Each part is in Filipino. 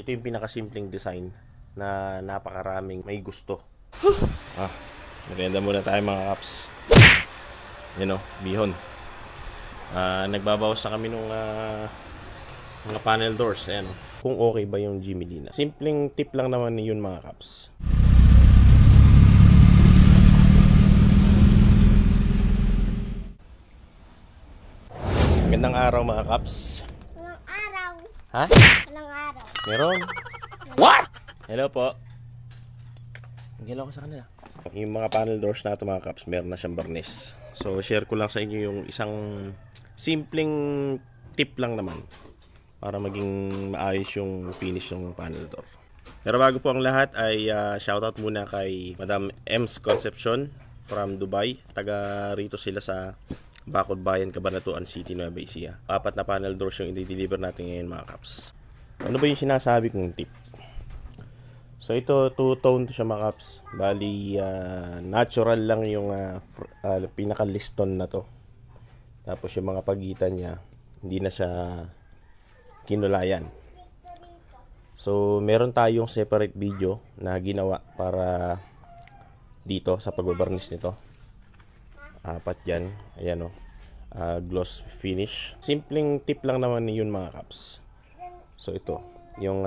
Ito yung pinakasimpleng design na napakaraming may gusto. Maganda muna tayo mga kaps. Yan o, bihon. Nagbabawas na kami nung mga panel doors. Ayan, kung okay ba yung Jimmy Lina. Simpleng tip lang naman yun mga kaps. Magandang araw mga kaps. Walang araw. Ha? Walang araw. Meron? What? Hello po. Hello ko sa kanila. Yung mga panel doors na ito mga kaps, meron na siyang barnis. So share ko lang sa inyo yung isang simpleng tip lang naman para maging maayos yung finish ng panel door. Pero bago po ang lahat ay shoutout muna kay Madam Ems Concepcion from Dubai. Taga rito sila sa Bacod Bayan, Cabanatuan City, Nueva Ecija. 4 na panel doors yung i-deliver natin ngayon mga kaps. Ano ba yung sinasabi kong tip? So ito, two-tone to siya mga kaps. Bali, natural lang yung pinaka-liston na to. Tapos yung mga pagitan niya, hindi na siya kinulayan. So meron tayong separate video na ginawa para dito sa pagbabarnis nito. 4 yan. Ayan o. Gloss finish. Simpleng tip lang naman yun mga kaps. So ito, yung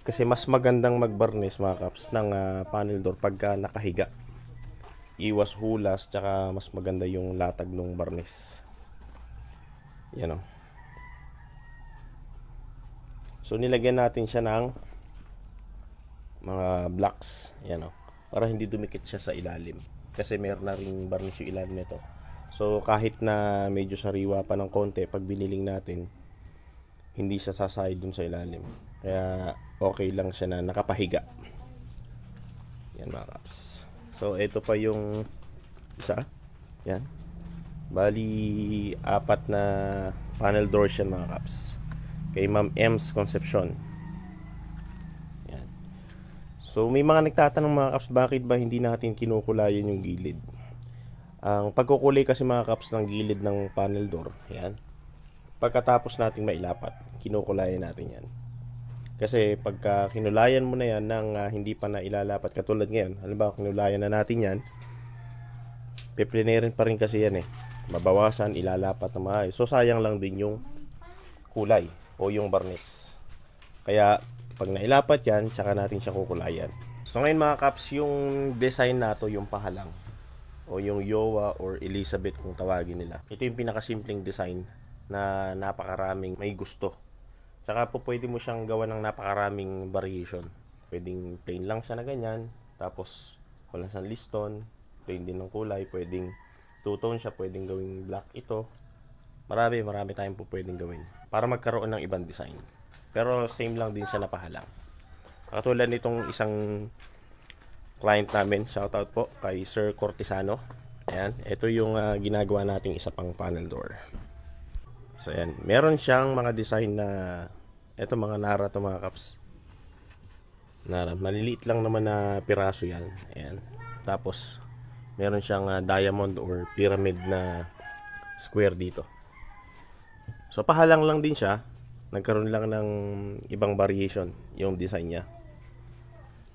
kasi mas magandang magbarnis mga kaps ng panel door pagka nakahiga. Iwas hulas, tsaka mas maganda yung latag ng barnis. Yan o. So nilagyan natin siya ng mga blocks. Yan o. Para hindi dumikit siya sa ilalim. Kasi meron na ring barnis yung ilalim nito. So kahit na medyo sariwa pa ng konti, pag biniling natin, hindi siya sasayad dun sa ilalim. Kaya okay lang siya na nakapahiga. Yan mga kaps. So ito pa yung isa. Yan. Bali 4 na panel doors yan mga kaps. Kay Ma'am Ems Concepcion. Yan. So may mga nagtatanong mga kaps, bakit ba hindi natin kinukulayan yung gilid? Ang pagkukulay kasi mga kaps ng gilid ng panel door, yan, pagkatapos nating mailapat, kinukulayan natin yan. Kasi pagka kinulayan mo na yan ng hindi pa na ilalapat, katulad ngayon, halimbawa kinulayan na natin yan, piplinerin pa rin kasi yan eh. Mabawasan, ilalapat na maayos. So sayang lang din yung kulay o yung barnis. Kaya pag nailapat yan, tsaka natin siya kukulayan. So ngayon mga kaps, yung design nato, yung pahalang o yung Yowa or Elizabeth kung tawagin nila. Ito yung pinakasimpleng design na napakaraming may gusto. Tsaka po pwede mo siyang gawa ng napakaraming variation. Pwedeng plain lang siya na ganyan, tapos wala siyang liston, plain din ng kulay, pwedeng two-tone siya, pwedeng gawing black ito. Marami tayong po pwedeng gawin para magkaroon ng ibang design. Pero same lang din siya na pahalang. Katulad nitong isang client namin, shoutout po kay Sir Cortesano. Ayan, ito yung ginagawa nating isa pang panel door. So ayan, meron siyang mga design na ito mga nara to mga kaps. Nara, maliliit lang naman na piraso yan. Ayan. Tapos meron siyang diamond or pyramid na square dito. So pahalang lang din siya. Nagkaroon lang ng ibang variation yung design niya.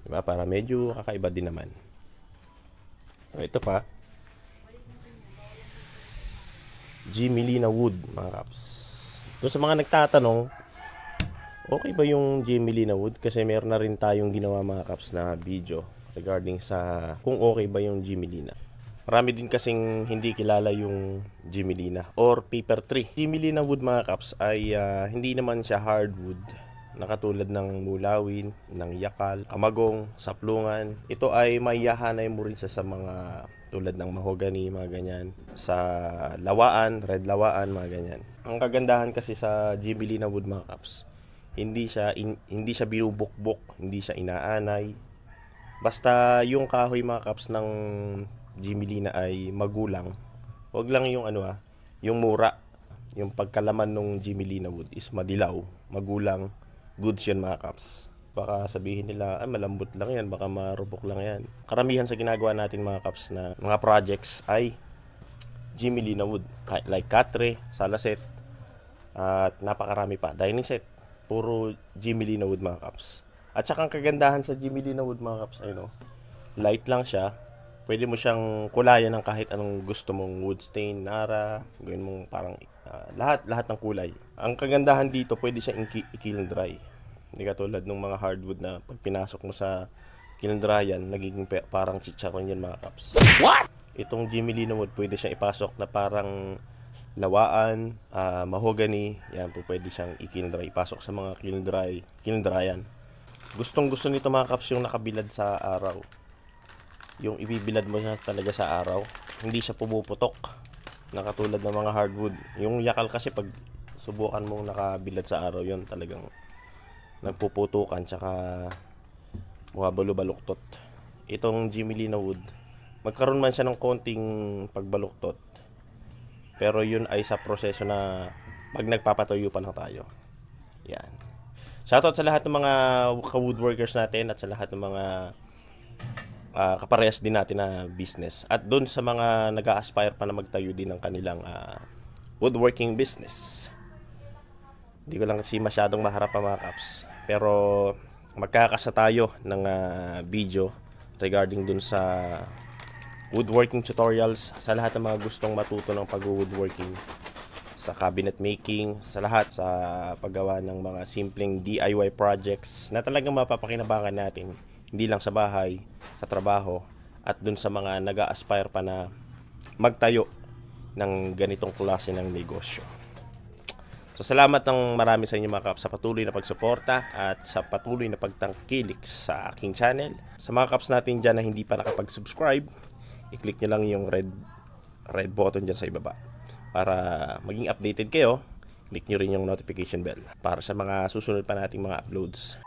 Diba? Para medyo kakaiba din naman. So, ito pa, Jimmy Lina wood mga kaps. So sa mga nagtatanong, okay ba yung Jimmy Lina wood? Kasi meron na rin tayong ginawa mga kaps na video regarding sa kung okay ba yung Jimmy Lina. Marami din kasing hindi kilala yung Jimmy Lina or paper tree. Jimmy Lina wood mga kaps ay hindi naman siya hardwood na katulad ng mulawin, ng yakal, kamagong, saplungan. Ito ay maiyahanay mo rin siya sa mga tulad ng mahogany, mga ganyan. Sa lawaan, red lawaan, mga ganyan. Ang kagandahan kasi sa Jimmy Lina wood mga kaps, hindi siya binubukbok, hindi siya inaanay. Basta yung kahoy mga kaps ng Jimmy Lina ay magulang. Huwag lang yung yung mura. Yung pagkalaman ng Jimmy Lina wood is madilaw, magulang. Goods yun mga kaps. Baka sabihin nila, malambot lang yan, baka marupok lang yan. Karamihan sa ginagawa natin mga kaps na mga projects ay Jimmy Lina wood. Like catre, sala set, at napakarami pa. Dining set, puro Jimmy Lina wood mga kaps. At saka ang kagandahan sa Jimmy Lina wood mga kaps ay light lang siya. Pwede mo siyang kulayan ng kahit anong gusto mong wood stain, nara, gawin mong parang lahat ng kulay. Ang kagandahan dito, pwede siyang i-kiln dry. Hindi katulad ng mga hardwood na pag pinasok mo sa kiln dryan, nagiging parang chicharon yan mga kaps. What? Itong Jimmy Lina wood, pwede siyang ipasok na parang lawaan, mahogany, yan po pwede siyang i-kiln dry, ipasok sa mga kiln dryan. Gustong gusto nito mga kaps yung nakabilad sa araw. Yung ibibilad mo siya talaga sa araw, hindi siya pumuputok na katulad ng mga hardwood. Yung yakal kasi pag subukan mong nakabilad sa araw, yun talagang nagpuputukan tsaka bumabaluktot. Itong Jimmy Lina wood, magkaroon man siya ng konting pagbaluktot, pero yun ay sa proseso na pag nagpapatuyo pa lang tayo. Yan. Shoutout sa lahat ng mga ka-woodworkers natin at sa lahat ng mga kaparehas din natin na business. At doon sa mga nag-a-aspire pa na magtayo din ng kanilang woodworking business. Hindi ko lang kasi masyadong maharap pa mga kaps. Pero magkakasa tayo ng video regarding dun sa woodworking tutorials sa lahat ng mga gustong matuto ng pag-woodworking, sa cabinet making, sa lahat, sa paggawa ng mga simpleng DIY projects na talagang mapapakinabangan natin, hindi lang sa bahay, sa trabaho, at dun sa mga nag-a-aspire pa na magtayo ng ganitong klase ng negosyo. So salamat ng marami sa inyo mga kaps sa patuloy na pagsuporta at sa patuloy na pagtangkilik sa aking channel. Sa mga kaps natin dyan na hindi pa nakapag-subscribe, i-click nyo lang yung red button dyan sa ibaba para maging updated kayo. Click nyo rin yung notification bell para sa mga susunod pa nating mga uploads.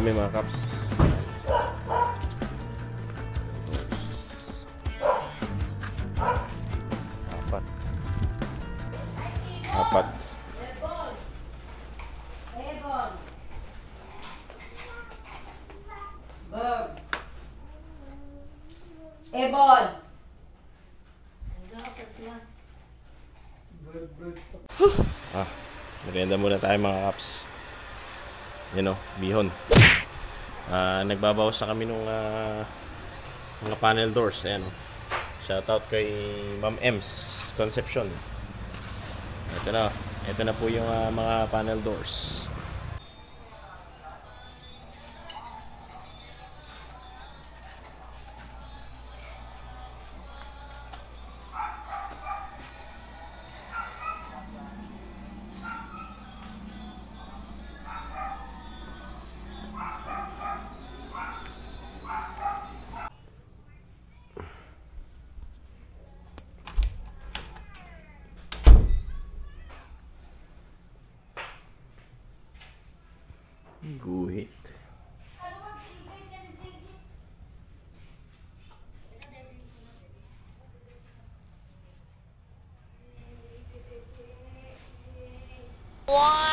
Mga kaps, apat. Ebon. Merienda muna tayo mga kaps. Bihon. Nagbabawas na kami nung mga panel doors. Ayan. Shoutout kay Ma'am Ems Concepcion. Ito na po yung mga panel doors. Guhit. Wow!